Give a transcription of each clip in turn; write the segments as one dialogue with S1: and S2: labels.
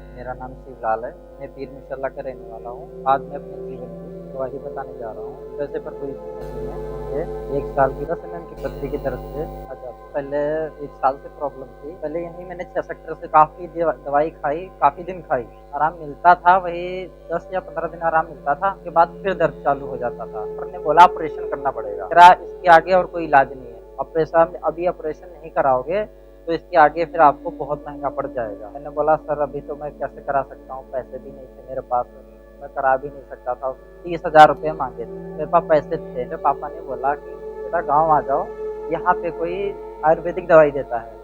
S1: मेरा नाम शिवलाल है। मैं पीर मुशल्ला का रहने वाला हूँ। आज मैं अपने जीवन की गवाही बताने जा रहा हूँ। वैसे प्रभु यीशु मसीह ने मुझे 1 साल की उम्र से मैं उनकी पत्नी की तरफ से पहले 1 साल से प्रॉब्लम थी। पहले यहीं मैंने 6 सेक्टर से काफ़ी दवाई खाई, काफ़ी दिन खाई। आराम मिलता था, वही 10 या 15 दिन आराम मिलता था। उसके बाद फिर दर्द चालू हो जाता था। डॉक्टर ने बोला ऑपरेशन करना पड़ेगा। मेरा इसके आगे और कोई इलाज नहीं है। अभी ऑपरेशन नहीं कराओगे तो इसके आगे फिर आपको बहुत महंगा पड़ जाएगा। मैंने बोला सर अभी तो मैं कैसे करा सकता हूँ, पैसे भी नहीं थे मेरे पास, मैं करा भी नहीं सकता था। 30,000 रुपये मांगे थे, मेरे पास पैसे थे। मेरे पापा ने बोला कि बेटा गाँव आ जाओ, यहाँ पे कोई आयुर्वेदिक दवाई देता है।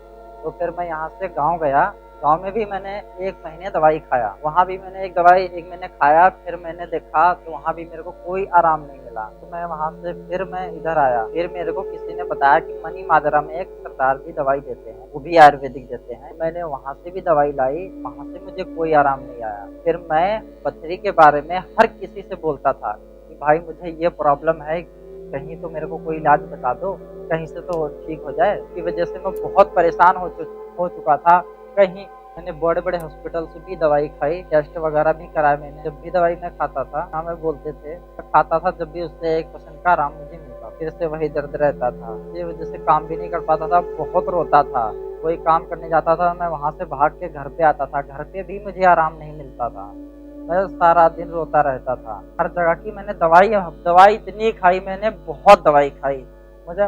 S1: तो फिर मैं यहाँ से गाँव गया। गाँव में भी मैंने 1 महीने दवाई खाया। वहाँ भी मैंने एक महीने खाया, फिर मैंने देखा तो वहाँ भी मेरे को कोई आराम नहीं मिला। तो मैं वहाँ से फिर मैं इधर आया। फिर मेरे को किसी ने बताया कि मनी माजरा में एक सरदार जी दवाई देते हैं, वो भी आयुर्वेदिक देते हैं। मैंने वहाँ से भी दवाई लाई, वहाँ से मुझे कोई आराम नहीं आया। फिर मैं पथरी के बारे में हर किसी से बोलता था कि भाई मुझे ये प्रॉब्लम है, कहीं तो मेरे को कोई इलाज बता दो, कहीं से तो ठीक हो जाए। इसकी वजह से मैं बहुत परेशान हो चुका था। कहीं मैंने बड़े-बड़े हॉस्पिटल से भी दवाई खाई, टेस्ट वगैरह भी कराए मैंने। जब भी दवाई मैं खाता था, हाँ मैं बोलते थे, मैं खाता था जब भी उससे 1% का आराम मुझे मिलता। फिर से वही दर्द रहता था। इसी वजह से काम भी नहीं कर पाता था, बहुत रोता था। कोई काम करने जाता था, मैं वहाँ से भाग के घर पे आता था। घर पे भी मुझे आराम नहीं मिलता था। मैं सारा दिन रोता रहता था। हर जगह की मैंने दवाई इतनी खाई, मैंने बहुत दवाई खाई। मुझे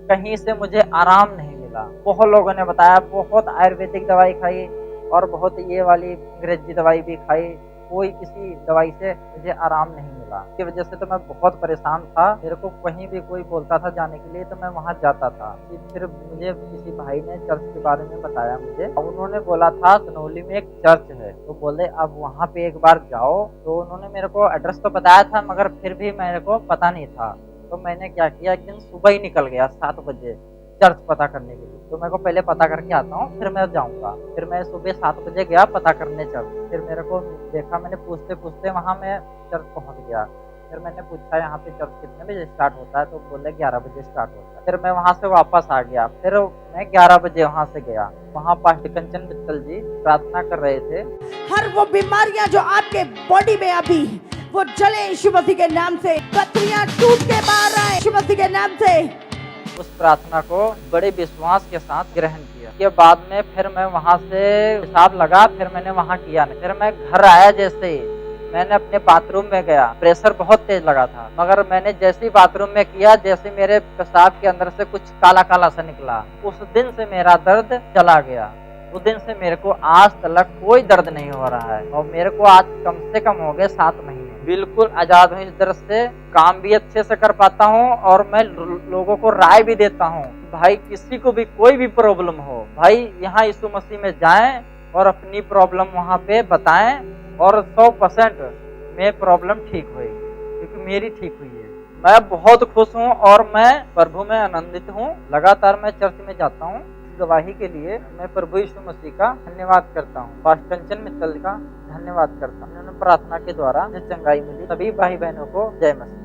S1: कहीं से मुझे आराम नहीं मिला। बहुत लोगों ने बताया, बहुत आयुर्वेदिक दवाई खाई और बहुत ये वाली अंग्रेजी दवाई भी खाई। कोई किसी दवाई से मुझे आराम नहीं मिला। इसकी वजह से तो मैं बहुत परेशान था। मेरे को कहीं भी कोई बोलता था जाने के लिए तो मैं वहाँ जाता था। फिर मुझे किसी भाई ने चर्च के बारे में बताया मुझे। उन्होंने बोला था सनोली में एक चर्च है, तो बोले अब वहाँ पे एक बार जाओ। तो उन्होंने मेरे को एड्रेस तो बताया था, मगर फिर भी मेरे को पता नहीं था। तो मैंने क्या किया, एक दिन सुबह ही निकल गया 7 बजे चर्च पता करने के लिए। तो मेरे को पहले पता करके आता हूँ, फिर मैं जाऊँगा। फिर मैं सुबह 7 बजे गया पता करने चर्च। फिर मेरे को देखा, मैंने पूछते-पूछते वहाँ मैं चर्च पहुँच गया। फिर मैंने पूछा यहाँ पे चर्च कितने बजे स्टार्ट होता है, तो बोले 11 बजे स्टार्ट होता है। फिर मैं वहाँ से वापस आ गया। फिर मैं 11 बजे वहाँ से गया। वहाँ पास्टर कंचन मित्तल जी प्रार्थना कर रहे थे।
S2: हर वो बीमारियां जो आपके बॉडी में अभी वो जले यीशु मसीह के नाम से, पत्रियां टूट के बाहर आए यीशु मसीह के नाम से।
S1: उस प्रार्थना को बड़े विश्वास के साथ ग्रहण किया। के बाद में फिर मैं वहाँ से हिसाब लगा, फिर मैंने वहाँ किया नहीं। फिर मैं घर आया, जैसे मैंने अपने बाथरूम में गया, प्रेशर बहुत तेज लगा था, मगर मैंने जैसे ही बाथरूम में किया, जैसे मेरे पेशाब के अंदर से कुछ काला काला सा निकला। उस दिन से मेरा दर्द चला गया। उस दिन से मेरे को आज तक कोई दर्द नहीं हो रहा है। और मेरे को आज कम से कम हो गए 7 महीने। बिल्कुल आजाद हूँ इस दर्द से, काम भी अच्छे से कर पाता हूँ और मैं लोगों को राय भी देता हूँ, भाई किसी को भी कोई भी प्रॉब्लम हो, भाई यहाँ यीशु मसीह में जाएं और अपनी प्रॉब्लम वहाँ पे बताएं और 100% में प्रॉब्लम ठीक हुई, क्योंकि मेरी ठीक हुई है। मैं बहुत खुश हूँ और मैं प्रभु में आनंदित हूँ। लगातार मैं चर्च में जाता हूँ। गवाही के लिए मैं प्रभु यीशु मसीह का धन्यवाद करता हूँ। पास्टर कंचन मित्तल का धन्यवाद करता हूँ। उन्होंने प्रार्थना के द्वारा मुझे चंगाई मिली। सभी भाई बहनों को जय मसीह।